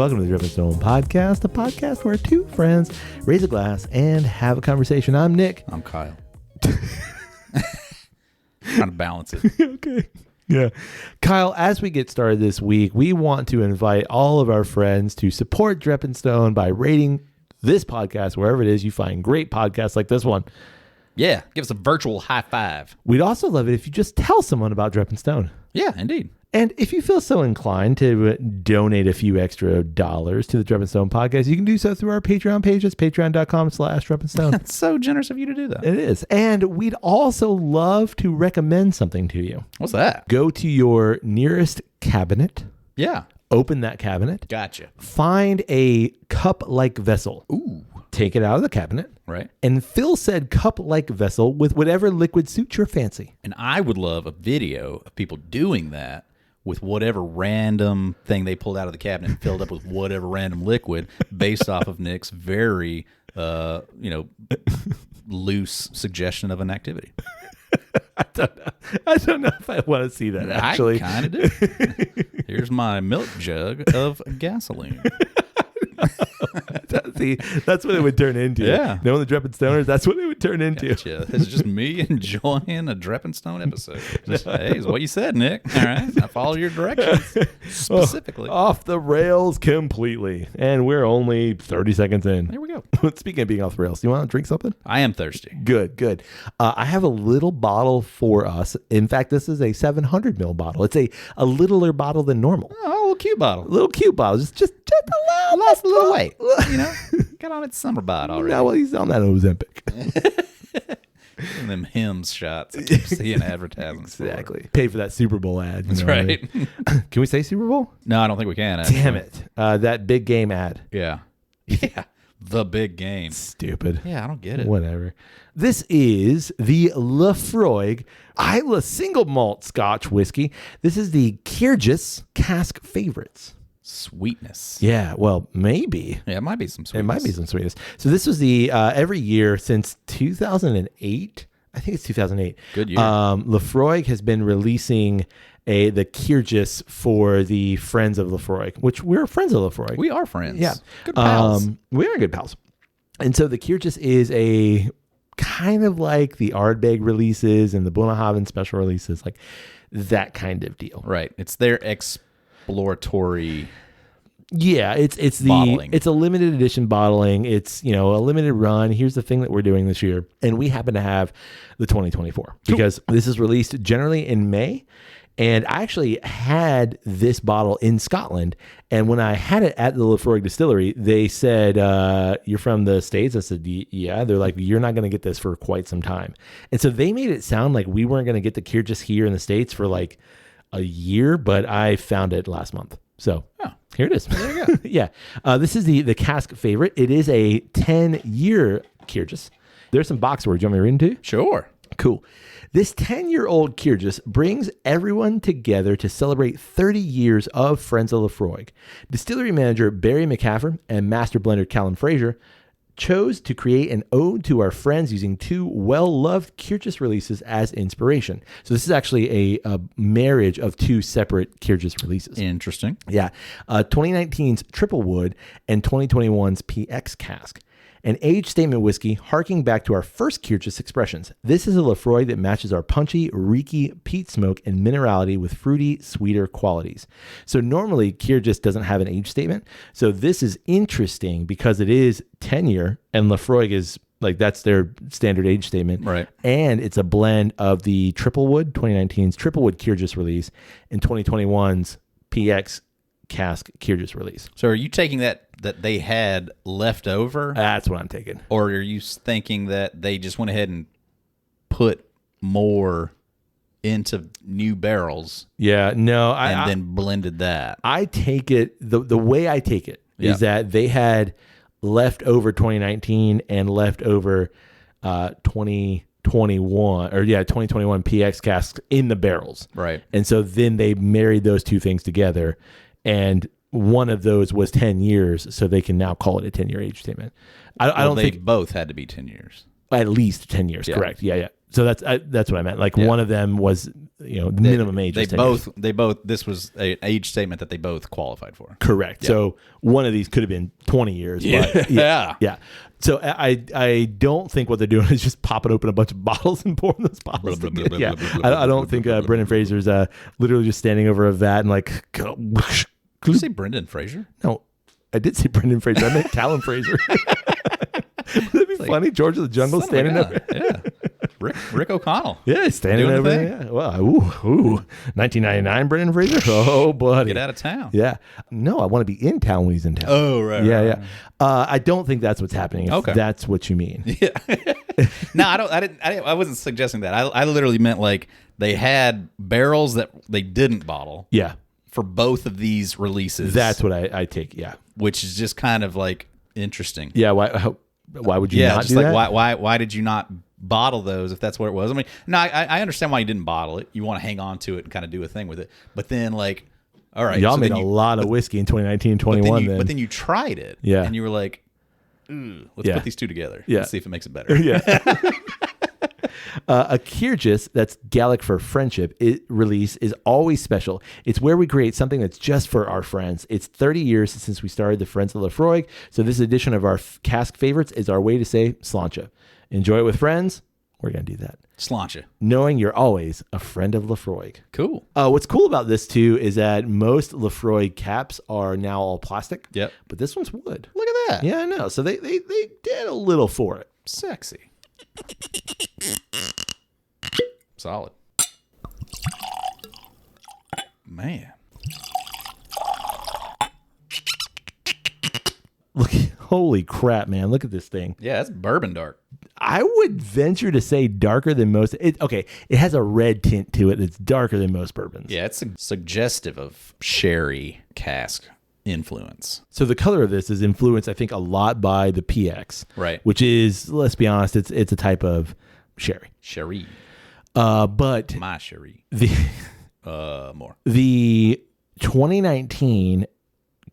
welcome to the Dripping Stone Podcast, a podcast where two friends raise a glass and have a conversation. I'm Nick. I'm Kyle. Trying to balance it. Okay. Yeah. Kyle, as we get started this week, we want to invite all of our friends to support Dripping Stone by rating this podcast wherever it is you find great podcasts like this one. Yeah, give us a virtual high five. We'd also love it if you just tell someone about Dripping Stone. Yeah, indeed. And if you feel so inclined to donate a few extra dollars to the Dripping Stone podcast, you can do so through our Patreon page. It's patreon.com/Dripping Stone. That's so generous of you to do that. It is. And we'd also love to recommend something to you. What's that? Go to your nearest cabinet. Yeah. Open that cabinet. Gotcha. Find a cup-like vessel. Ooh. Take it out of the cabinet. Right. And fill said cup-like vessel with whatever liquid suits your fancy. And I would love a video of people doing that with whatever random thing they pulled out of the cabinet and filled up with whatever random liquid based off of Nick's very, loose suggestion of an activity. I don't know if I want to see that, actually. I kind of do. Here's my milk jug of gasoline. See, that's what it would turn into. Yeah. Knowing the Dripping Stoners, that's what it would turn into. Gotcha. It's just me enjoying a Dripping Stone episode. Just, hey, it's what you said, Nick. All right. I follow your directions specifically. Off the rails completely. And we're only 30 seconds in. There we go. Speaking of being off the rails, do you want to drink something? I am thirsty. Good. I have a little bottle for us. In fact, this is a 700 ml bottle. It's a littler bottle than normal. Oh, a little cute bottle. A little cute bottle. Just a little. Lost a little weight. You know, got on its summer bod already. No, well, he's on that Ozempic. And them Hims shots. I keep seeing advertisements. Exactly. Pay for that Super Bowl ad. That's right. I mean? Can we say Super Bowl? No, I don't think we can. Actually. Damn it. That big game ad. Yeah. Yeah. The big game. Stupid. Yeah, I don't get it. Whatever. This is the Laphroaig Isla Single Malt Scotch Whiskey. This is the Cairdeas Cask Favorites. Sweetness. Yeah, well, maybe. Yeah, it might be some sweetness. It might be some sweetness. So this was the every year since 2008. I think it's 2008. Good year. Laphroaig has been releasing the Cairdeas for the Friends of Laphroaig, which we're friends of Laphroaig. We are friends. Yeah. Good pals. We are good pals. And so the Cairdeas is a kind of like the Ardbeg releases and the Bunnahabhain special releases, like that kind of deal. Right. It's their exploratory. Yeah, it's bottling. It's a limited edition bottling. It's, a limited run. Here's the thing that we're doing this year, and we happen to have the 2024 because this is released generally in May. And I actually had this bottle in Scotland, and when I had it at the Laphroaig distillery, they said, "You're from the States?" I said, "Yeah." They're like, "You're not going to get this for quite some time," and so they made it sound like we weren't going to get the Cairdeas here in the States for like a year, but I found it last month. So here it is. There you go. Yeah. This is the cask favorite. It is a 10-year Cairdeas. There's some box words. You want me to read into? Sure. Cool. This 10-year-old Cairdeas brings everyone together to celebrate 30 years of Friends of Laphroaig. Distillery manager Barry McCaffrey and master blender Callum Fraser chose to create an ode to our friends using two well-loved Cairdeas releases as inspiration. So this is actually a marriage of two separate Cairdeas releases. Interesting. Yeah. 2019's Triple Wood and 2021's PX Cask. An age statement whiskey harking back to our first Cairdeas expressions. This is a Laphroaig that matches our punchy, reeky peat smoke and minerality with fruity, sweeter qualities. So normally Cairdeas doesn't have an age statement. So this is interesting because it is 10-year and Laphroaig is like, that's their standard age statement. Right. And it's a blend of the Triple Wood, 2019's Triple Wood Cairdeas release and 2021's PX Cask Cairdeas release. So are you taking that they had left over? That's what I'm taking. Or are you thinking that they just went ahead and put more into new barrels? Yeah, no. Then blended that? I take it, the way I take it is that they had left over 2019 and left over 2021 PX casks in the barrels. Right. And so then they married those two things together, and one of those was 10 years, so they can now call it a 10-year age statement. I don't think both had to be 10 years. At least 10 years, correct. Yeah. So that's what I meant. Like one of them was, the minimum age. They both. This was an age statement that they both qualified for. Correct. Yeah. So one of these could have been 20 years. But yeah. So I don't think what they're doing is just popping open a bunch of bottles and pouring those bottles. I don't think Brendan Fraser's literally just standing over a vat and like. Did you say Brendan Fraser? No, I did say Brendan Fraser. I meant Callum Fraser. That'd be funny. George of the Jungle standing over. Yeah. Rick O'Connell. Yeah, standing over there. Yeah. Wow. Ooh. 1999 Brendan Fraser. Oh, buddy. Get out of town. Yeah. No, I want to be in town when he's in town. Oh, right. Yeah. I don't think that's what's happening. If that's what you mean. Yeah. No, I wasn't suggesting that. I literally meant like they had barrels that they didn't bottle. Yeah. For both of these releases. That's what I take. Yeah. Which is just kind of like interesting. Yeah. Why would you not just do like that? why did you not bottle those if that's what it was? I mean, no, I understand why you didn't bottle it. You want to hang on to it and kind of do a thing with it. But then like, all right, y'all made a lot of whiskey in 2019, 21. But then you tried it, and you were like, let's put these two together. Let's see if it makes it better. Yeah. A Cairdeas, that's Gaelic for friendship, release is always special. It's where we create something that's just for our friends. It's 30 years since we started the Friends of Laphroaig, so this edition of our cask favorites is our way to say sláinte. Enjoy it with friends. We're going to do that. Sláinte. Knowing you're always a friend of Laphroaig. Cool. What's cool about this, too, is that most Laphroaig caps are now all plastic. Yep. But this one's wood. Look at that. Yeah, I know. So they did a little for it. Sexy. Solid. Man. Look, holy crap, man. Look at this thing. Yeah, that's bourbon dark. I would venture to say darker than most. It has a red tint to it that's darker than most bourbons. Yeah, it's suggestive of sherry cask influence. So the color of this is influenced, I think, a lot by the PX. Right. Which is, let's be honest, it's a type of sherry. Sherry. But my sherry. More. The 2019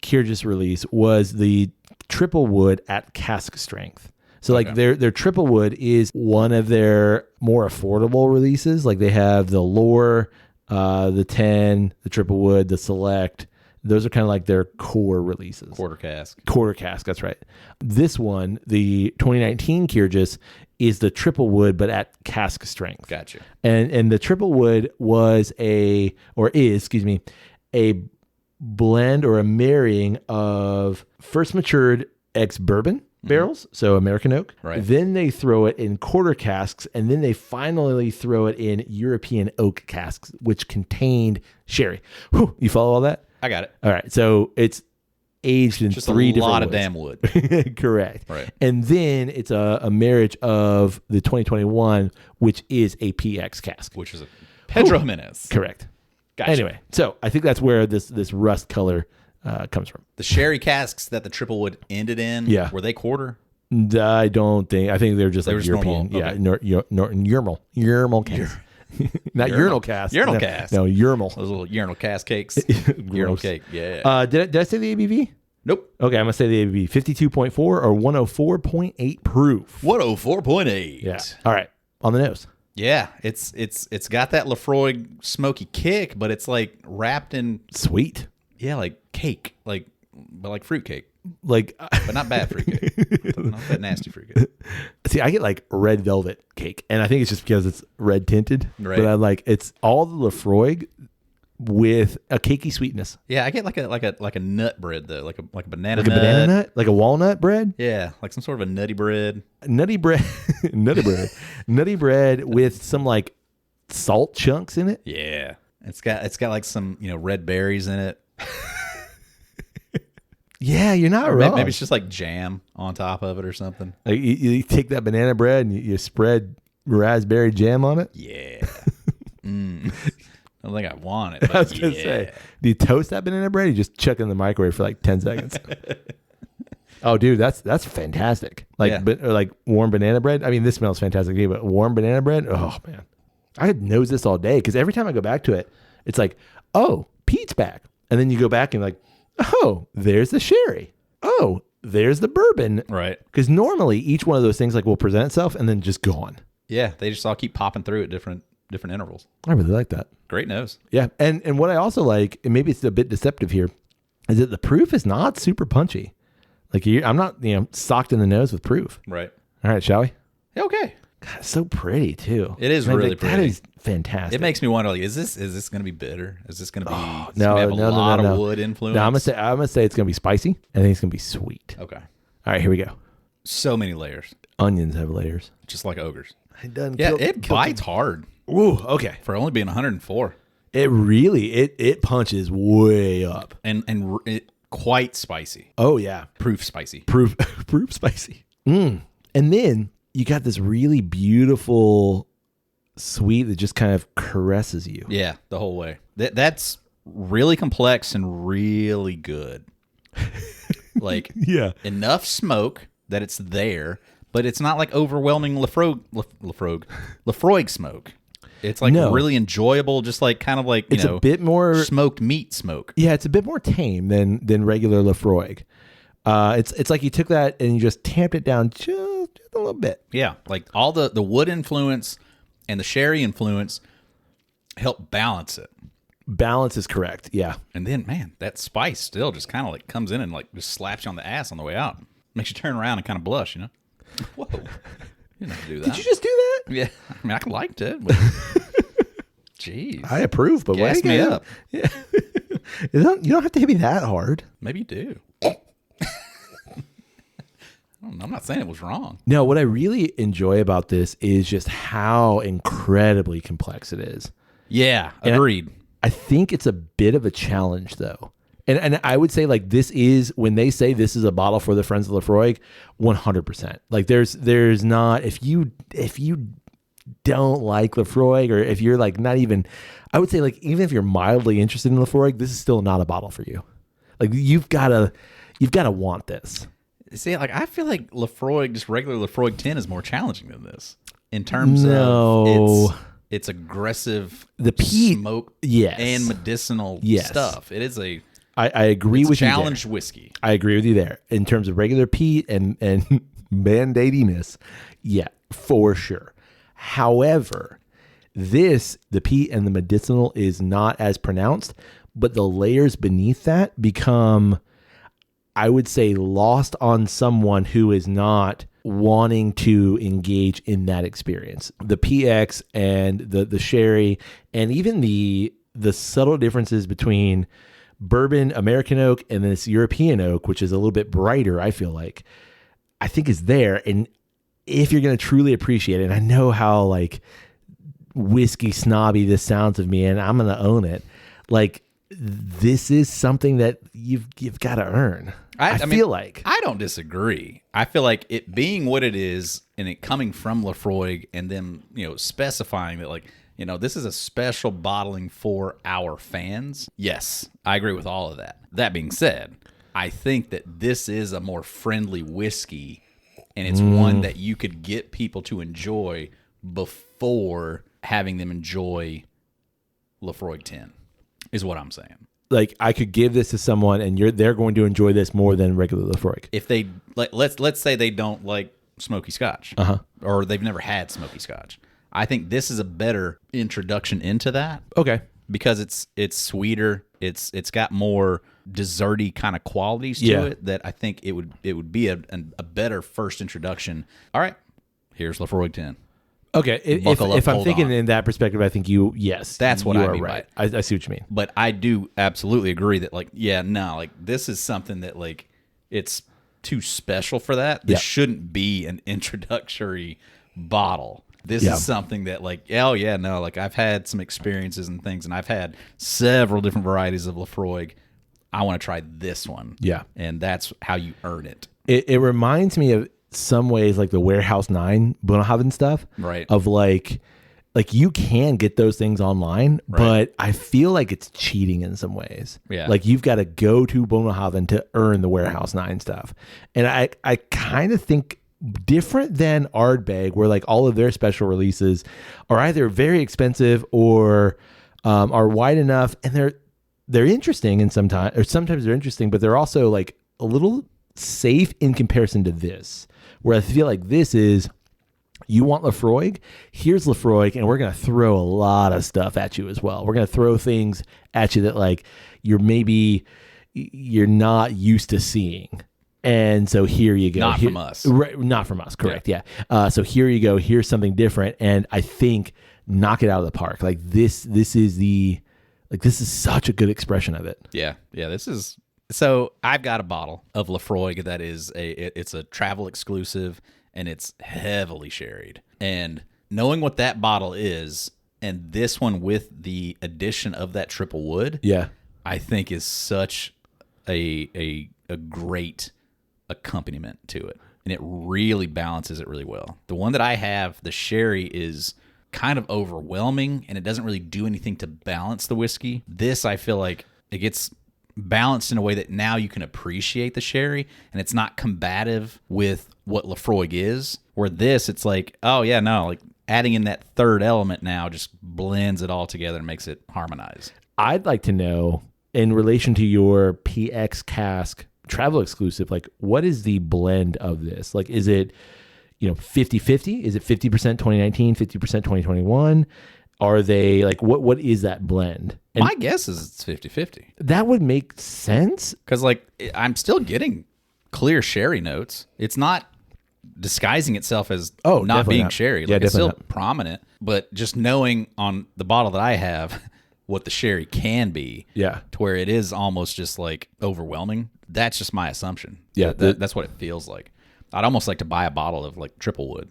Cairdeas release was the triple wood at cask strength. So like their triple wood is one of their more affordable releases. Like they have the Lore, the 10, the triple wood, the Select. Those are kind of like their core releases. Quarter cask, that's right. This one, the 2019 Cairdeas, is the triple wood, but at cask strength. Gotcha. And the triple wood is a blend or a marrying of first matured ex-bourbon barrels, so American oak. Right. Then they throw it in quarter casks, and then they finally throw it in European oak casks, which contained sherry. Whew, you follow all that? I got it. All right. So it's aged in just three a different lot of woods. damn wood. Correct. Right. And then it's a marriage of the 2021, which is a PX cask. Which is a Pedro Jimenez. Correct. Gotcha. Anyway, so I think that's where this rust color comes from. The sherry casks that the triple wood ended in, were they quarter? I don't think. I think they're just like European. Normal. Yeah, Urinal cask. Not urinal cask. Urinal cask. No, urinal. Those little urinal cask cakes. Urinal cake. Yeah. Did I say the ABV? Nope. Okay, I'm gonna say the ABV 52.4 or 104.8 proof. 104.8. Yeah. All right. On the nose. Yeah, it's got that Laphroaig smoky kick, but it's like wrapped in sweet. Yeah, like cake, but like fruit cake. Like, but not bad fruit cake. Not that nasty fruit cake. See, I get like red velvet cake, and I think it's just because it's red tinted. Right. But I like it's all the Laphroaig with a cakey sweetness. Yeah, I get like a nut bread though, like a banana like nut. A banana nut, like a walnut bread. Yeah, like some sort of a nutty bread. Nutty bread with some like salt chunks in it. Yeah, it's got like some red berries in it. Yeah, you're not wrong. Maybe it's just like jam on top of it or something. Like you take that banana bread and you spread raspberry jam on it. Yeah. I don't think I want it. But I was gonna say, do you toast that banana bread? Or you just chuck it in the microwave for like 10 seconds. Oh, dude, that's fantastic. Like warm banana bread. I mean, this smells fantastic, too, but warm banana bread. Oh man, I could nose this all day because every time I go back to it, it's like, oh, Pete's back, and then you go back and like, oh, there's the sherry. Oh, there's the bourbon. Right. Because normally each one of those things like will present itself and then just go on. Yeah, they just all keep popping through at different intervals. I really like that. Great nose. Yeah. And what I also like, and maybe it's a bit deceptive here, is that the proof is not super punchy. Like I'm not, socked in the nose with proof. Right. All right, shall we? Okay. God, it's so pretty too. It is really pretty. That is fantastic. It makes me wonder, like, is this going to be bitter? Is this going to be no, have a no, lot no. of wood influence? No, I'm gonna say it's gonna be spicy. I think it's gonna be sweet. Okay. All right, here we go. So many layers, Onions have layers. just like ogres. It Bites hard Ooh, okay. for only being 104, It really it punches way up. and it quite spicy. Oh yeah, Proof spicy. proof spicy. And then you got this really beautiful sweet that just kind of caresses you. Yeah, the whole way. That's really complex and really good. Like, Yeah. enough smoke that it's there, but it's not like overwhelming Laphroaig smoke. It's like really enjoyable, just like kind of like It's a bit more smoked meat smoke. Yeah, it's a bit more tame than regular Laphroaig. It's like you took that and you just tamped it down just a little bit. Yeah, like all the wood influence and the sherry influence help balance it. Balance is correct. Yeah. And then, man, that spice still just kind of like comes in and like just slaps you on the ass on the way out. Makes you turn around and kind of blush, Whoa. You didn't have to do that. Did you just do that? Yeah. I mean, I liked it. But jeez. I approve, but Gas me up. Yeah. You don't have to hit me that hard. Maybe you do. I'm not saying it was wrong. No, what I really enjoy about this is just how incredibly complex it is. Yeah, agreed. I think it's a bit of a challenge, though. And I would say, like, this is, when they say this is a bottle for the Friends of Laphroaig, 100%. Like, there's not, if you don't like Laphroaig, or if you're, like, not even, I would say, like, even if you're mildly interested in Laphroaig, this is still not a bottle for you. Like, you've got to want this. See, like, I feel like Laphroaig, just regular Laphroaig 10 is more challenging than this in terms of its aggressive peat, smoke yes, and medicinal stuff. It is I agree with you there. challenged whiskey. I agree with you there. In terms of regular peat and mandatiness, yeah, for sure. However, the peat and the medicinal is not as pronounced, but the layers beneath that become, I would say, lost on someone who is not wanting to engage in that experience. The PX and the sherry, and even the subtle differences between bourbon, American oak, and this European oak, which is a little bit brighter, I feel like, I think is there. And if you're going to truly appreciate it, and I know how like whiskey snobby this sounds of me, and I'm going to own it, like, this is something that you've got to earn. I feel like I don't disagree. I feel like it being what it is, and it coming from Laphroaig, and then specifying that, like, this is a special bottling for our fans. Yes, I agree with all of that. That being said, I think that this is a more friendly whiskey, and it's one that you could get people to enjoy before having them enjoy Laphroaig 10, is what I'm saying. Like, I could give this to someone and they're going to enjoy this more than regular Laphroaig. If they let's say they don't like smoky scotch, or they've never had smoky scotch, I think this is a better introduction into that. Okay, because it's sweeter, it's got more desserty kind of qualities to it that I think it would be a better first introduction. All right, here's Laphroaig 10. Okay, if I'm thinking in that perspective, I think that's what I mean right. by it. I see what you mean. But I do absolutely agree that, like, this is something that, like, it's too special for that. This shouldn't be an introductory bottle. This is something that, like, like, I've had some experiences and things, and I've had several different varieties of Laphroaig. I want to try this one. Yeah. And that's how you earn it. It reminds me of some ways like the Warehouse 9 Bunnahabhain stuff. Right. Of like you can get those things online, but I feel like it's cheating in some ways. Yeah. Like, you've got to go to Bunnahabhain to earn the Warehouse 9 stuff. And I kind of think different than Ardbeg, where like all of their special releases are either very expensive or are wide enough, and they're interesting, and sometimes they're interesting, but they're also like a little safe in comparison to this, where I feel like this is, you want Laphroaig, here's Laphroaig, and we're going to throw a lot of stuff at you as well. We're going to throw things at you that like you're not used to seeing. And so here you go. Not from us. Right, not from us, correct, yeah. So here you go. Here's something different, and I think knock it out of the park. Like this is such a good expression of it. Yeah, this is... So I've got a bottle of Laphroaig that is it's a travel exclusive, and it's heavily sherried. And knowing what that bottle is, and this one with the addition of that triple wood, yeah, I think is such a great accompaniment to it, and it really balances it really well. The one that I have, the sherry, is kind of overwhelming, and it doesn't really do anything to balance the whiskey. This, I feel like it gets balanced in a way that now you can appreciate the sherry, and it's not combative with what Laphroaig is. Where this, it's like, oh yeah, no, like adding in that third element now just blends it all together and makes it harmonize. I'd like to know, in relation to your PX Cask travel exclusive, like what is the blend of this? Like, is it 50-50? Is it 50% 2019, 50% 2021? Are they like, what is that blend? And my guess is it's 50-50. That would make sense. Because like I'm still getting clear sherry notes. It's not disguising itself as not being sherry. Like, it's still prominent, but just knowing on the bottle that I have what the sherry can be, to where it is almost just like overwhelming. That's just my assumption. Yeah, that's what it feels like. I'd almost like to buy a bottle of like triple wood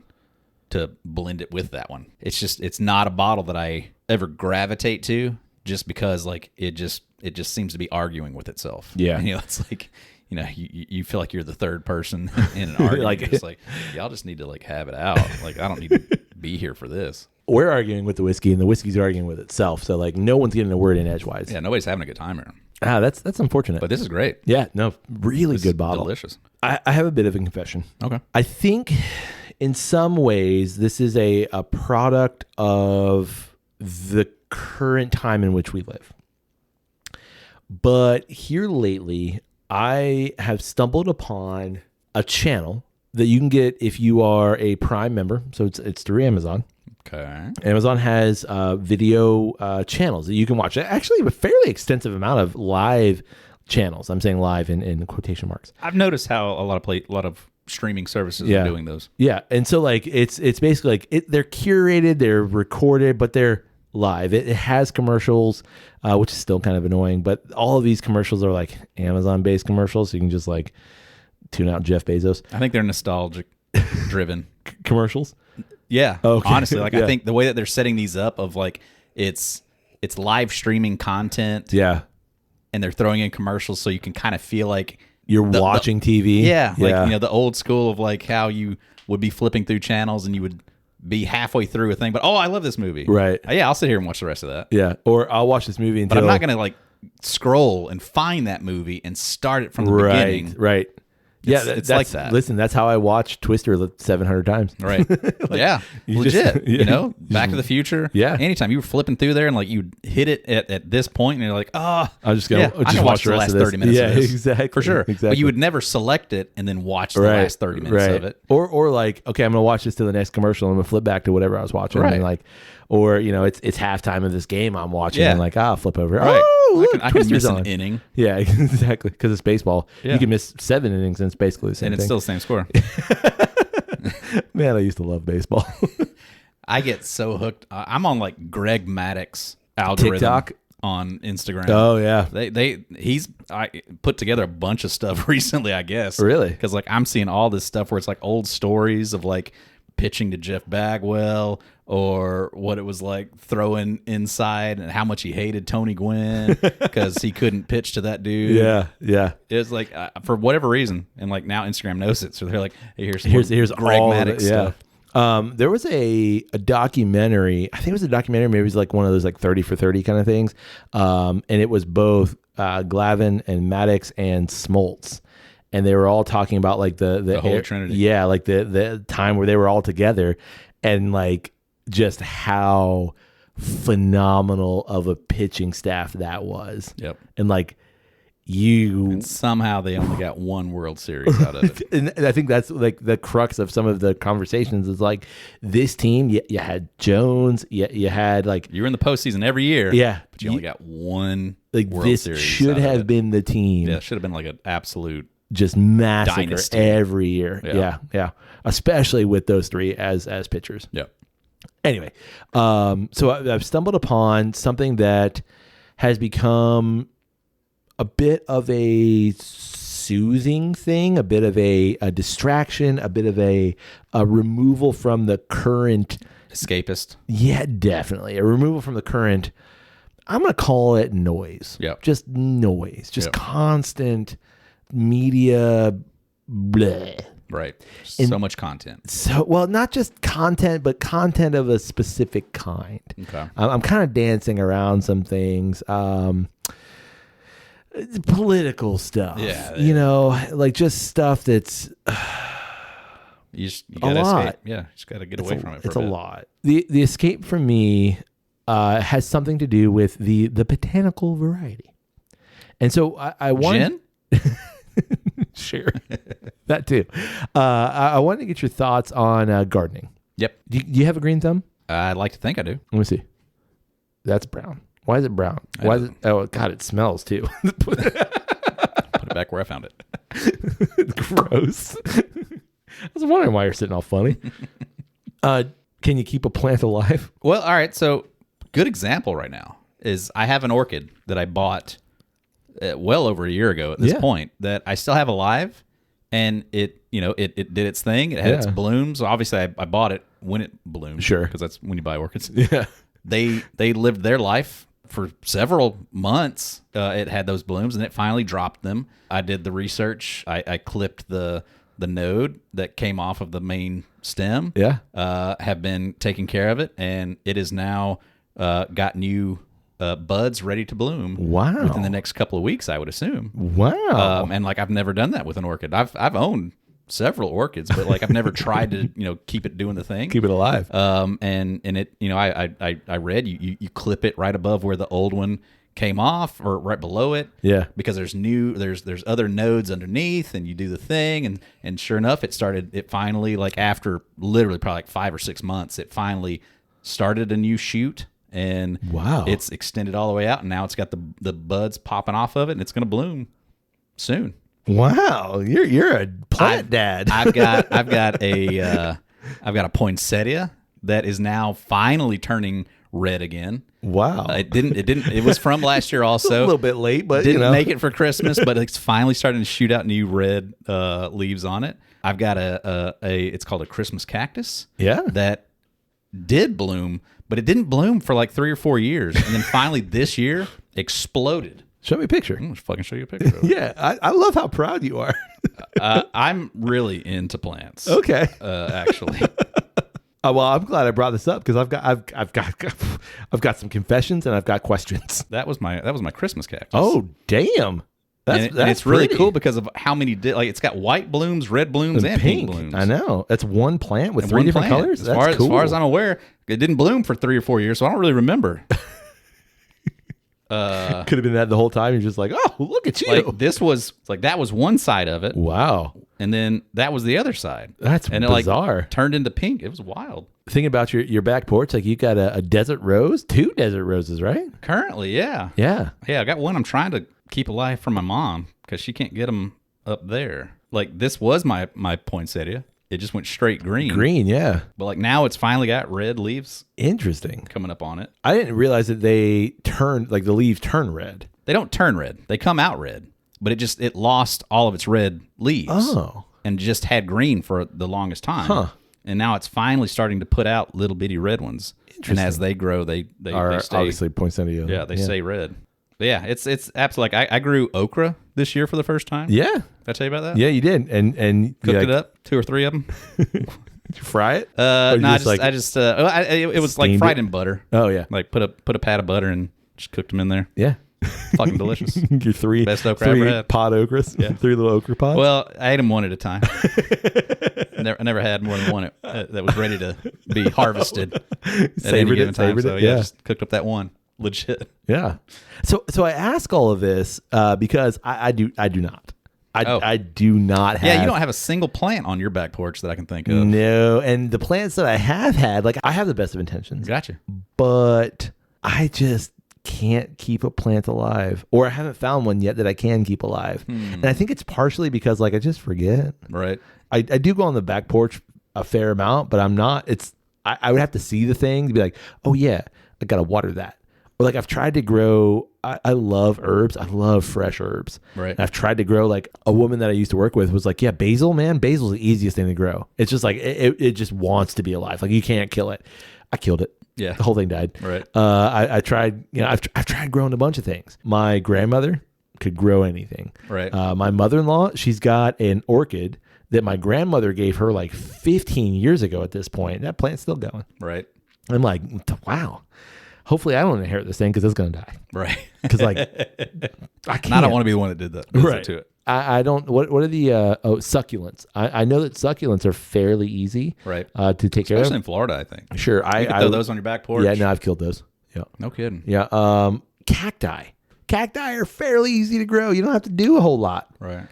to blend it with that one. It's not a bottle that I ever gravitate to, just because like it just seems to be arguing with itself. Yeah, and, it's like, you feel like you're the third person in an argument. Like, it's like, y'all just need to like have it out. Like, I don't need to be here for this. We're arguing with the whiskey, and the whiskey's arguing with itself. So like, no one's getting a word in edgewise. Yeah, nobody's having a good time here. That's unfortunate. But this is great. Yeah, no, really good bottle. Delicious. I have a bit of a confession. Okay. I think in some ways this is a product of the current time in which we live. But here lately, I have stumbled upon a channel that you can get if you are a Prime member. So it's through Amazon. Okay. Amazon has video channels that you can watch. Actually, a fairly extensive amount of live channels. I'm saying live in quotation marks. I've noticed how a lot of streaming services are doing those. Yeah, and so like it's basically like they're curated, they're recorded, but they're live. It has commercials, which is still kind of annoying, but all of these commercials are like Amazon-based commercials, so you can just like tune out Jeff Bezos. I think they're nostalgic driven commercials. Yeah. Okay. Honestly, like I think the way that they're setting these up of like it's live streaming content. Yeah. And they're throwing in commercials so you can kind of feel like you're watching TV. Yeah. Like, the old school of like how you would be flipping through channels and you would be halfway through a thing, but I love this movie. Right. Yeah, I'll sit here and watch the rest of that. Yeah. Or I'll watch this movie until... But I'm not going to like scroll and find that movie and start it from the beginning. Right. It's like that. Listen, that's how I watched Twister 700 times. Right. Yeah. Legit. Back to the Future. Yeah. Anytime you were flipping through there and like you hit it at this point and you're like, I'm just going to watch the last 30 minutes of this. Exactly. For sure. Exactly. But you would never select it and then watch the last 30 minutes of it. Or like, okay, I'm going to watch this to the next commercial and I'm going to flip back to whatever I was watching. Right. And like, or, it's halftime of this game I'm watching and like, I'll flip over. Right. Oh, look, I can miss an inning. Yeah, exactly. Because it's baseball. Yeah. You can miss 7 innings and it's basically the same thing. And it's still the same score. Man, I used to love baseball. I get so hooked. I'm on like Greg Maddox algorithm TikTok on Instagram. Oh yeah, I put together a bunch of stuff recently, I guess. Really? Because like I'm seeing all this stuff where it's like old stories of like pitching to Jeff Bagwell or what it was like throwing inside and how much he hated Tony Gwynn because he couldn't pitch to that dude. Yeah. It's like for whatever reason, and like now Instagram knows it, so they're like, hey, here's Greg Maddox stuff. There was a documentary. I think it was a documentary. Maybe it was like one of those like 30 for 30 kind of things. And it was both Glavine and Maddox and Smoltz. And they were all talking about like the whole Trinity. Yeah, like the time where they were all together, and like just how phenomenal of a pitching staff that was. Yep. And like And somehow they only got one World Series out of it. And I think that's like the crux of some of the conversations is like this team, you had Jones, you had like... You were in the postseason every year. Yeah. But you only got one like World this Series. Should have been the team. Yeah, it should have been like an absolute just massacre dynasty every year. Yeah. Especially with those three as pitchers. Yeah. Anyway, so I've stumbled upon something that has become a bit of a soothing thing, a bit of a distraction, a bit of a removal from the current... Escapist. Yeah, definitely. A removal from the current, I'm going to call it noise. Yeah. Just noise. Just constant media bleh. Right. So much content. So, well, not just content, but content of a specific kind. Okay. I'm kind of dancing around some things. Political stuff. Yeah. You know, like just stuff that's you gotta a lot. escape. Yeah. You just got to get away from it for it's a a bit. lot. The escape for me has something to do with the botanical variety. And so I want... Gin? Sure. That too. I wanted to get your thoughts on gardening. Yep. Do you have a green thumb? I'd like to think I do. Let me see. That's brown. Why is it brown? Why is it? Oh, God, it smells too. Put it back where I found it. Gross. I was wondering why you're sitting all funny. Can you keep a plant alive? Well, all right. So, good example right now is I have an orchid that I bought well over a year ago at this point that I still have alive, and it did its thing. It had its blooms. Obviously, I bought it when it bloomed. Sure, because that's when you buy orchids. Yeah, they lived their life for several months. It had those blooms, and it finally dropped them. I did the research. I clipped the node that came off of the main stem. Yeah, have been taking care of it, and it is now got new buds ready to bloom. Wow! Within the next couple of weeks, I would assume. Wow! And like I've never done that with an orchid. I've owned several orchids, but like I've never tried to keep it doing the thing, keep it alive. And it I read you clip it right above where the old one came off or right below it. Yeah. Because there's other nodes underneath, and you do the thing, and sure enough, it finally, like after literally probably like 5 or 6 months, it finally started a new shoot. And wow, it's extended all the way out, and now it's got the buds popping off of it, and it's going to bloom soon. Wow, you're a plant dad. I've got a poinsettia that is now finally turning red again. Wow, it was from last year also. A little bit late, but didn't make it for Christmas, but it's finally starting to shoot out new red leaves on it. I've got it's called a Christmas cactus. Yeah, that did bloom. But it didn't bloom for like 3 or 4 years, and then finally this year exploded. Show me a picture. I'm gonna fucking show you a picture of it. Yeah, I love how proud you are. I'm really into plants. Okay, actually. Well, I'm glad I brought this up because I've got some confessions and I've got questions. That was my Christmas cactus. Oh, damn. And it's really cool because of how many it's got white blooms, red blooms, and pink blooms. I know. That's one plant with 3 different colors. That's cool. As far as I'm aware, it didn't bloom for 3 or 4 years, so I don't really remember. Could have been that the whole time. You're just like, oh, look at you. Like that was one side of it. Wow. And then that was the other side. That's bizarre. It turned into pink. It was wild. Think about your back porch. Like you got a desert rose, 2 desert roses, right? Currently, yeah. Yeah. Yeah, I got one I'm trying to keep alive from my mom because she can't get them up there. Like this was my poinsettia. It just went straight green. Green, yeah. But like now it's finally got red leaves. Interesting. Coming up on it. I didn't realize that they turn, like the leaves turn red. They don't turn red. They come out red. But it lost all of its red leaves. Oh. And just had green for the longest time. Huh. And now it's finally starting to put out little bitty red ones. And as they grow, they stay. Obviously poinsettia. Yeah, they stay red. But yeah, it's absolutely like I grew okra this year for the first time. Yeah. Did I tell you about that? Yeah, you did. And cooked it up, 2 or 3 of them. Did you fry it? No, it was like fried in butter. Oh yeah. Like put a pat of butter and just cooked them in there. Yeah. Fucking delicious. Your 3 best okra I ever had. Pod okras. Yeah. 3 little okra pods. Well, I ate them one at a time. I never had more than one that was ready to be harvested at any given time. So yeah, just cooked up that one. Legit. Yeah. So I ask all of this because I do not. I do not have. Yeah, you don't have a single plant on your back porch that I can think of. No, and the plants that I have had, like I have the best of intentions. Gotcha. But I just can't keep a plant alive, or I haven't found one yet that I can keep alive. And I think it's partially because like I just forget. Right. I do go on the back porch a fair amount, but I'm not. I would have to see the thing to be like, oh yeah, I gotta water that. Or like I've tried to grow. I love herbs. I love fresh herbs. Right. And I've tried to grow, like a woman that I used to work with was like, yeah, basil, man. Basil's the easiest thing to grow. It's just like it just wants to be alive. Like you can't kill it. I killed it. Yeah. The whole thing died. Right. I tried, I've tried growing a bunch of things. My grandmother could grow anything. Right. My mother-in-law, she's got an orchid that my grandmother gave her like 15 years ago at this point. That plant's still going. Right. I'm like, wow. Hopefully I don't inherit this thing because it's going to die. Right. Because like, I can't. And I don't want to be the one that did that. Right. To it. I don't. What are the succulents? I know that succulents are fairly easy. Right. To take care of. Especially in Florida, I think. Sure. You can throw those on your back porch. Yeah. No, I've killed those. Yeah. No kidding. Yeah. Cacti. Cacti are fairly easy to grow. You don't have to do a whole lot. Right.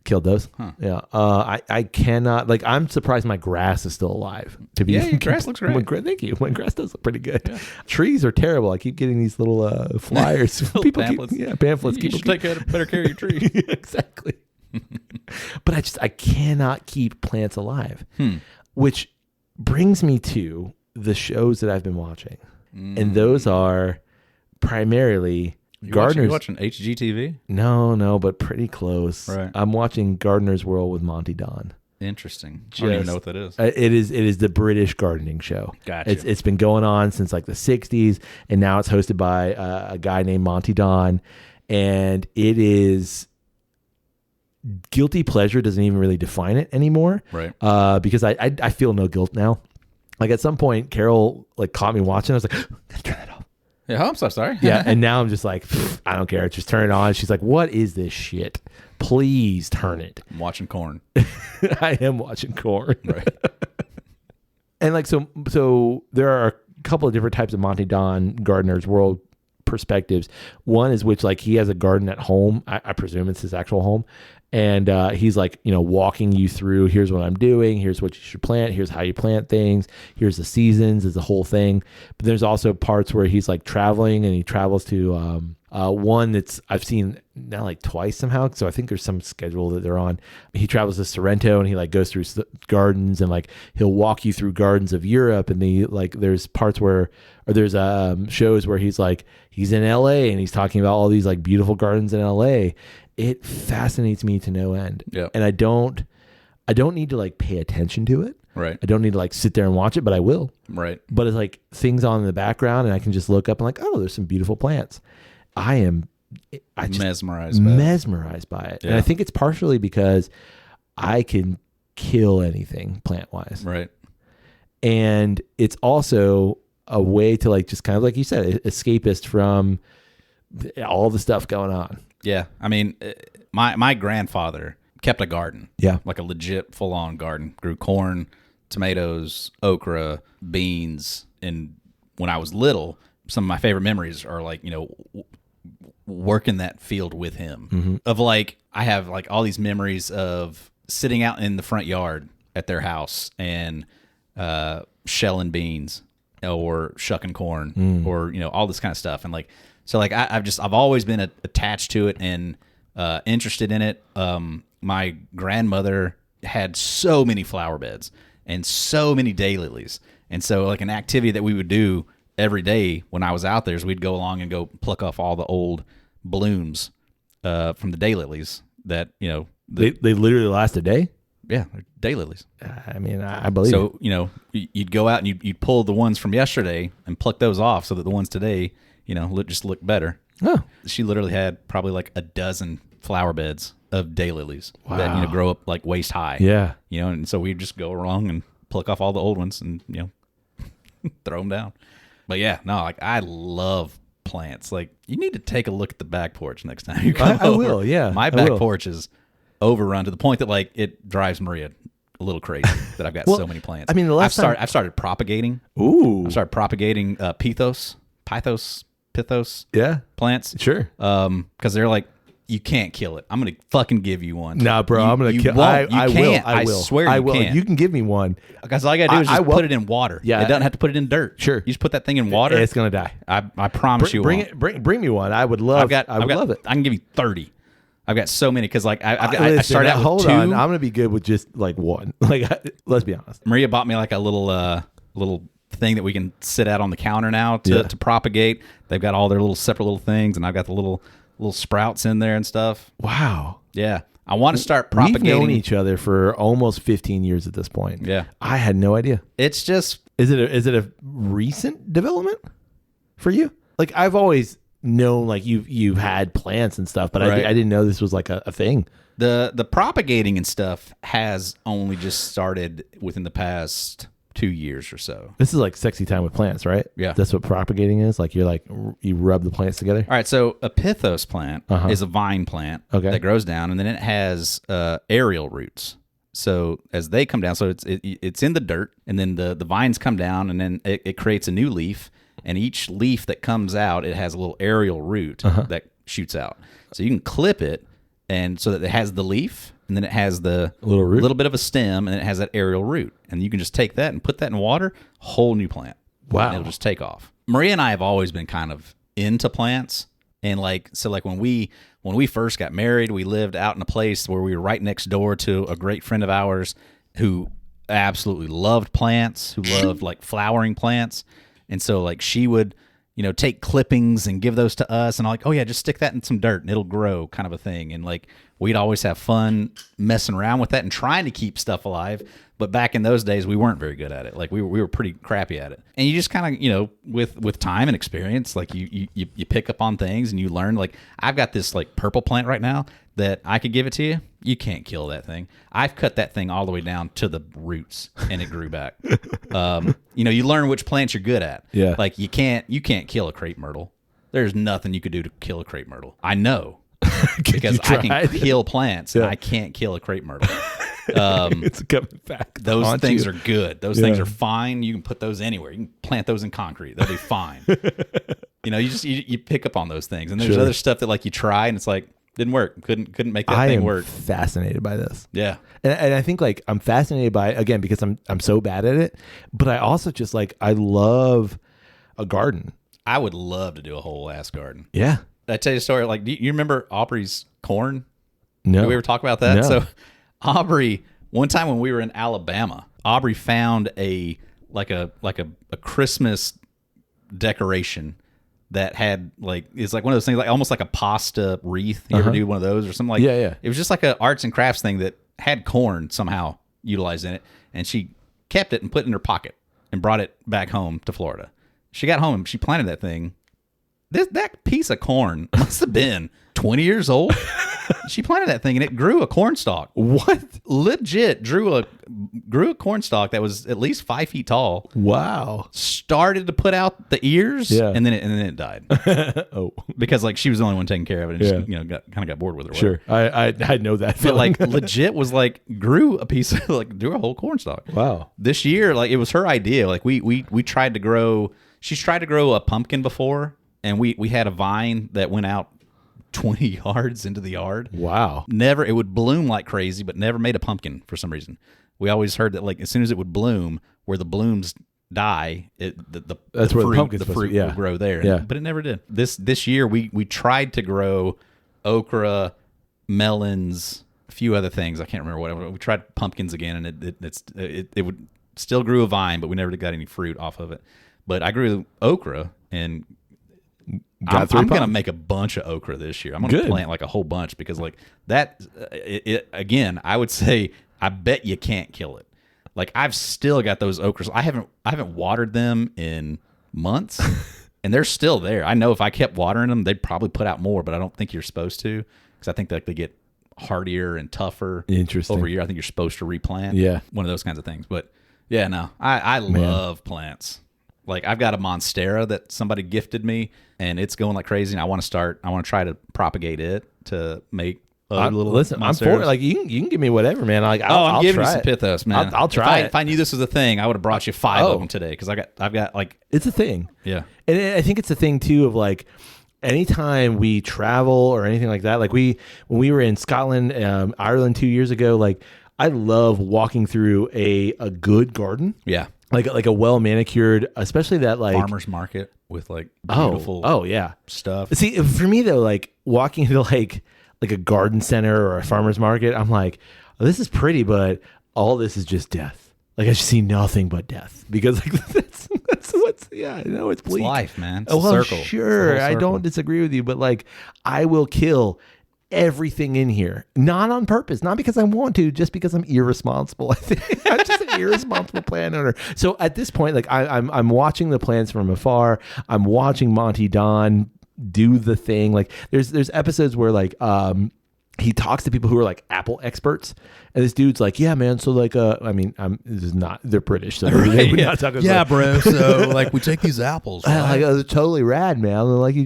Killed those. Huh. Yeah. I cannot, like, I'm surprised my grass is still alive. To be, Yeah, your grass looks great. Thank you. My grass does look pretty good. Yeah. Trees are terrible. I keep getting these little flyers. People pamphlets. Pamphlets. You should take better care of your tree. Exactly. But I cannot keep plants alive. Which brings me to the shows that I've been watching. And those are primarily Gardeners. You watching HGTV? No, but pretty close. Right. I'm watching Gardener's World with Monty Don. Interesting. I don't even know what that is. It is the British gardening show. Gotcha. It's been going on since like the 60s, and now it's hosted by a guy named Monty Don, and it is guilty pleasure doesn't even really define it anymore. Right. Because I feel no guilt now. Like at some point, Carol like caught me watching. I was like, turn that off. Yeah, I'm so sorry. Yeah, and now I'm just like, I don't care. Just turn it on. She's like, what is this shit? Please turn it. I'm watching corn. I am watching corn. Right. And like, so there are a couple of different types of Monty Don Gardener's World perspectives. One is which like he has a garden at home. I presume it's his actual home. And he's like, walking you through, here's what I'm doing. Here's what you should plant. Here's how you plant things. Here's the seasons is the whole thing. But there's also parts where he's like traveling, and he travels to one that's I've seen now like twice somehow. So I think there's some schedule that they're on. He travels to Sorrento, and he like goes through gardens, and like he'll walk you through gardens of Europe. And there's parts where, or there's shows where he's in LA, and he's talking about all these like beautiful gardens in LA. It fascinates me to no end. Yeah. And I don't need to like pay attention to it. Right. I don't need to like sit there and watch it, but I will. Right. But it's like things on in the background, and I can just look up and like, oh, there's some beautiful plants. I just mesmerized by it. Yeah. And I think it's partially because I can kill anything plant wise. Right. And it's also a way to like, just kind of like you said, escapist from all the stuff going on. Yeah. I mean, my grandfather kept a garden. Yeah. Like a legit full-on garden. Grew corn, tomatoes, okra, beans. And when I was little, some of my favorite memories are like, working that field with him. Mm-hmm. Of like, I have like all these memories of sitting out in the front yard at their house and shelling beans or shucking corn or, all this kind of stuff. And like, so like I've always been attached to it and interested in it. My grandmother had so many flower beds and so many daylilies, and so like an activity that we would do every day when I was out there is we'd go along and go pluck off all the old blooms from the daylilies that they literally last a day. Yeah, daylilies. I mean, I believe. So you'd go out and you'd pull the ones from yesterday and pluck those off so that the ones today just look better. Oh. She literally had probably like a dozen flower beds of daylilies Wow. that grow up like waist high. Yeah. And so we'd just go along and pluck off all the old ones and throw them down. But yeah, no, like I love plants. Like you need to take a look at the back porch next time you come I over. will, yeah. My back porch is overrun to the point that like it drives Maria a little crazy that I've got so many plants. I mean, I've started propagating. Ooh. I've started propagating Pythos Pithos Yeah. plants. Sure. Because they're like, you can't kill it. I'm gonna fucking give you one. Nah, bro, I'm gonna kill. Won't. I can't. will. I will. swear I you will. can't. You can give me one. Because all you gotta do is just put it in water. Yeah. It doesn't have to put it in dirt. Sure. You just put that thing in water. It's gonna die. I promise you. Bring me one. I would love. I would love it. I can give you 30. I've got so many because like I Listen, started out with hold 2. on. I'm gonna be good with just like one. Like, let's be honest. Maria bought me like a little thing that we can sit out on the counter now to propagate. They've got all their little separate little things, and I've got the little sprouts in there and stuff. Wow. Yeah, I want to start propagating. We've known each other for almost 15 years at this point. Yeah, I had no idea. it's just Is it a recent development for you? Like, I've always known like you've had plants and stuff, but Right. I didn't know this was like a thing. the propagating and stuff has only just started within the past 2 years or so. This is like sexy time with plants, right? Yeah. That's what propagating is. Like, you're like, you rub the plants together. All right, so a pithos plant is a vine plant Okay. that grows down, and then it has aerial roots. So as they come down, so it's in the dirt, and then the vines come down, and then it creates a new leaf, and each leaf that comes out, it has a little aerial root that shoots out. So you can clip it, and so that it has the leaf, and then it has the Little root? little bit of a stem, and it has that aerial root. And you can just take that and put that in water, whole new plant. Wow. And it'll just take off. Maria and I have always been kind of into plants. And like when we first got married, we lived out in a place where we were right next door to a great friend of ours who absolutely loved plants, who loved like flowering plants. And so like she would, take clippings and give those to us, and I'm like, oh yeah, just stick that in some dirt and it'll grow, kind of a thing. And like we'd always have fun messing around with that and trying to keep stuff alive. But back in those days, we weren't very good at it. Like we were pretty crappy at it. And you just kind of, with time and experience, like you pick up on things and you learn. Like I've got this like purple plant right now that I could give it to you. You can't kill that thing. I've cut that thing all the way down to the roots, and it grew back. You learn which plants you're good at. Yeah. Like you can't kill a crepe myrtle. There's nothing you could do to kill a crepe myrtle. I know because I can kill plants, and I can't kill a crepe myrtle. It's coming back. Those things are good. Those things are fine. You can put those anywhere. You can plant those in concrete. They'll be fine. You pick up on those things. And there's other stuff that like you try and it's like didn't work. Couldn't make that thing work. Fascinated by this. Yeah. And I think like I'm fascinated by it, again, because I'm so bad at it, but I also just like I love a garden. I would love to do a whole ass garden. Yeah. Did I tell you a story? Like, do you remember Aubrey's corn? No. Did we ever talk about that? No. So Aubrey, one time when we were in Alabama, Aubrey found a Christmas decoration that had it's like one of those things, like almost like a pasta wreath. You ever do one of those or something like? Yeah. It was just like a arts and crafts thing that had corn somehow utilized in it, and she kept it and put it in her pocket and brought it back home to Florida. She got home and she planted that thing. That piece of corn must have been 20 years old. She planted that thing and it grew a corn stalk. What? Legit grew a corn stalk that was at least 5 feet tall. Wow. Started to put out the ears, and then it died. Oh, because like she was the only one taking care of it, and just got bored with it. Or sure. I know that feeling. But like legit was like grew a piece of grew a whole corn stalk. Wow. This year, like it was her idea. Like we tried to grow. She's tried to grow a pumpkin before, and we had a vine that went out 20 yards into the yard. Wow. It would bloom like crazy, but never made a pumpkin for some reason. We always heard that like as soon as it would bloom, where the blooms die, that's where the fruit would grow there. Yeah. But it never did. This year we tried to grow okra, melons, a few other things. I can't remember what. We tried pumpkins again, and it would still grew a vine, but we never got any fruit off of it. But I grew okra, and I'm going to make a bunch of okra this year. I'm going to plant like a whole bunch because like that, again, I would say, I bet you can't kill it. Like I've still got those okras. I haven't watered them in months and they're still there. I know if I kept watering them, they'd probably put out more, but I don't think you're supposed to because I think that they get hardier and tougher over a year. I think you're supposed to replant. Yeah. One of those kinds of things. But yeah, no, I love plants. Like I've got a monstera that somebody gifted me and it's going like crazy. And I want to try to propagate it to make Listen, I'm for it. Like you can give me whatever, man. Like I'll giving you try some it. Pithos, man. I'll try it. If I knew this was a thing, I would have brought you 5 of them today because I've got like it's a thing. Yeah, and I think it's a thing too of like anytime we travel or anything like that. Like when we were in Scotland, Ireland 2 years ago, like I love walking through a good garden. Yeah. Like a well manicured, especially that like farmer's market with like beautiful yeah stuff. See, for me though, like walking into like a garden center or a farmer's market, I'm like, oh, this is pretty, but all this is just death. Like I just see nothing but death because like that's what's I know it's bleak. It's life, man. It's a circle. Sure, I don't disagree with you, but like I will kill everything in here, not on purpose, not because I want to, just because I'm irresponsible. I think I'm just an irresponsible plant owner. So at this point, like I'm watching the plants from afar. I'm watching Monty Don do the thing. Like there's episodes where like he talks to people who are like Apple experts, and this dude's like, yeah, man. So like, I mean, this is not. They're British, so right, we're not talking. Yeah, bro. So like, we take these apples. Right? Like, oh, they're totally rad, man. And like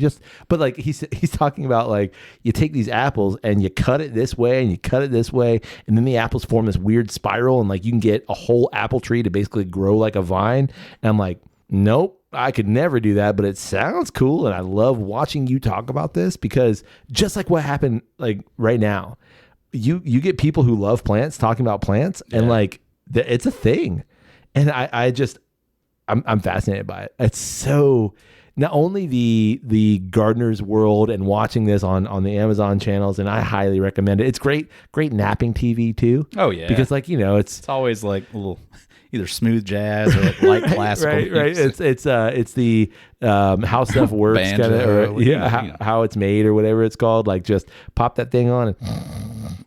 but like he's talking about like you take these apples and you cut it this way and you cut it this way, and then the apples form this weird spiral, and like you can get a whole apple tree to basically grow like a vine. And I'm like, nope. I could never do that, but it sounds cool, and I love watching you talk about this because just like what happened like right now, you get people who love plants talking about plants, and like it's a thing, and I'm fascinated by it. It's so not only the gardener's world and watching this on the Amazon channels, and I highly recommend it. It's great napping TV too. Oh yeah, because like it's always like a little. Either smooth jazz or like light classical. right. It's the how stuff works kind of, or how it's made or whatever it's called. Like just pop that thing on,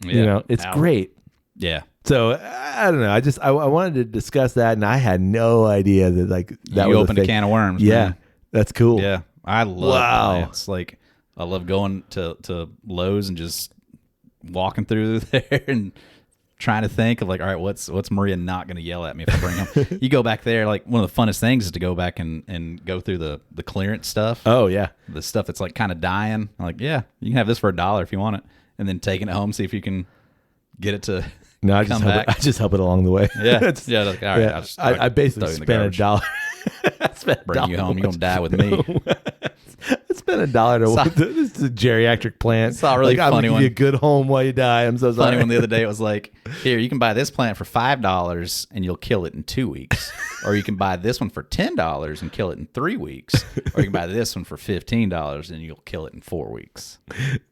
and it's great. Yeah. So I don't know. I wanted to discuss that, and I had no idea that like that you was opened a can of worms. Yeah, man. that's cool. Yeah, I love plants. Like I love going to Lowe's and just walking through there and trying to think of like, all right, what's Maria not going to yell at me if I bring them? You go back there, like one of the funnest things is to go back and go through the clearance stuff. Oh yeah, the stuff that's like kind of dying. I'm like, yeah, you can have this for $1 if you want it, and then taking it home, see if you can get it to. No, I just help it along the way. Yeah, like, all right. I basically spent $1. Bring you home. You're gonna die with me. I spent $1 to this is a geriatric plant. Saw a really funny one. Give you a good home while you die. I'm so sorry. Funny one the other day. It was like, here, you can buy this plant for $5 and you'll kill it in 2 weeks, or you can buy this one for $10 and kill it in 3 weeks, or you can buy this one for $15 and you'll kill it in 4 weeks.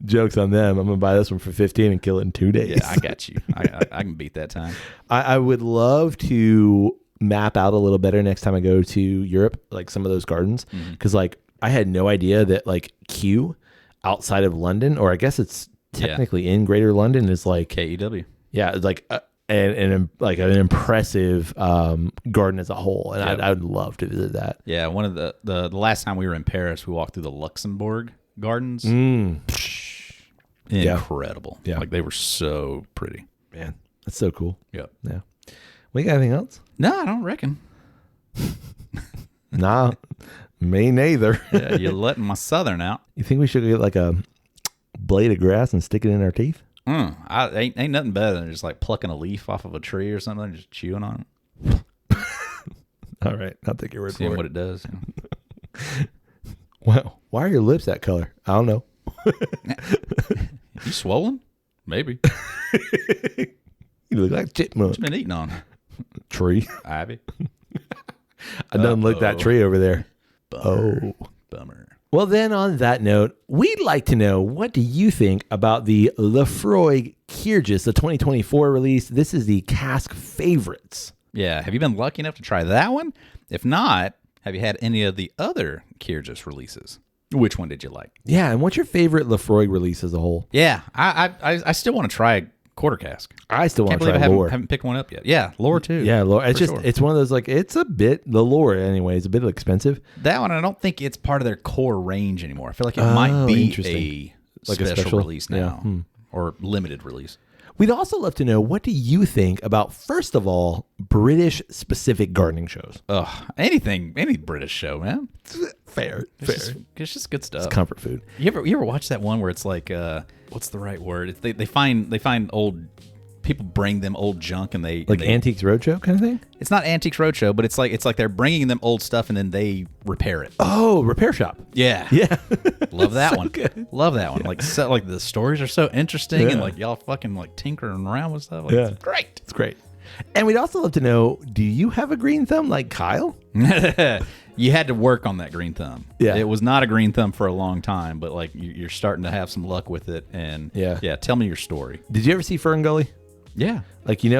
Jokes on them. I'm gonna buy this one for $15 and kill it in 2 days. Yeah, I got you. I can beat that time. I would love to map out a little better next time I go to Europe, like some of those gardens, because like I had no idea that like Kew outside of London, or I guess it's technically in Greater London, is like KEW. Yeah, it's like an impressive garden as a whole, and I would love to visit that. Yeah, one of the last time we were in Paris, we walked through the Luxembourg gardens. Incredible. Yeah, like they were so pretty. Man, that's so cool. Yep. Yeah. We got anything else? No, I don't reckon. Nah, me neither. Yeah, you're letting my southern out. You think we should get like a blade of grass and stick it in our teeth? Ain't nothing better than just like plucking a leaf off of a tree or something and just chewing on it. All right, I'll take your word Seeing for it. what it does. Well, why are your lips that color? I don't know. You swollen? Maybe. You look like a chipmunk. What you been eating on? Tree. Ivy. I done looked that tree over there. Bummer. Well, then on that note, we'd like to know, what do you think about the Laphroaig Cairdeas, the 2024 release? This is the Cask favorites. Yeah. Have you been lucky enough to try that one? If not, have you had any of the other Cairdeas releases? Which one did you like? Yeah, and what's your favorite Laphroaig release as a whole? Yeah, I still want to try Quarter Cask. I still want to try Lore. I haven't picked one up yet. Yeah, Lore too. Yeah, Lore. It's just it's one of those like it's a bit the Lore anyway. It's a bit expensive. That one I don't think it's part of their core range anymore. I feel like it might be a special release now or limited release. We'd also love to know, what do you think about, first of all, British specific gardening shows? Ugh, any British show, man. Fair. It's just good stuff. It's comfort food. You ever watch that one where it's like, what's the right word? They find old people, bring them old junk, and they Antiques Roadshow kind of thing. It's not Antiques Roadshow, but it's like they're bringing them old stuff and then they repair it. Oh, repair shop. Yeah. Love that one. Good. Love that one. Yeah. Like the stories are so interesting, and like y'all fucking like tinkering around with stuff. Like, it's great. It's great. And we'd also love to know, do you have a green thumb like Kyle? You had to work on that green thumb. Yeah. It was not a green thumb for a long time, but like you're starting to have some luck with it. And yeah, tell me your story. Did you ever see Fern Gully? Yeah. Like, the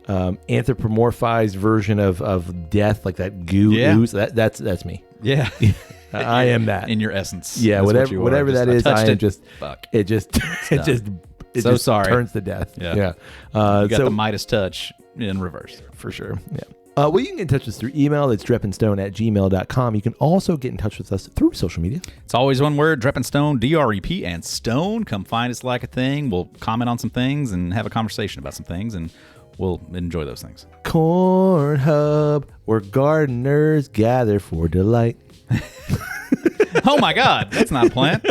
anthropomorphized version of death, like that goo ooze. That's me. Yeah. I am that in your essence. Yeah, whatever that is. I am just. Fuck. It just sorry. turns to death. Yeah. You got the Midas touch in reverse for sure. Yeah. Well, you can get in touch with us through email. It's drepandstone@gmail.com. You can also get in touch with us through social media. It's always one word, Drep and Stone, DREP and Stone. Come find us like a thing. We'll comment on some things and have a conversation about some things, and we'll enjoy those things. Corn Hub, where gardeners gather for delight. Oh my God, that's not a plant. I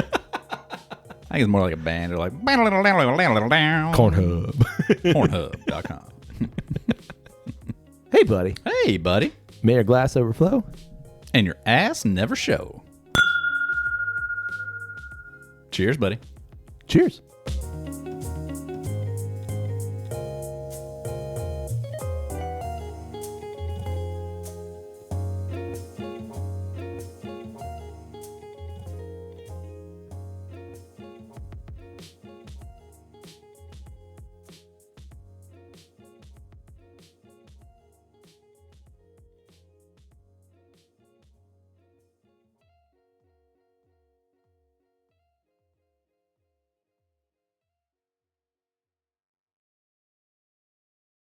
think it's more like a band. They're like Corn Hub. Cornhub.com. Hey, buddy. Hey, buddy. May your glass overflow. And your ass never show. Cheers, buddy. Cheers.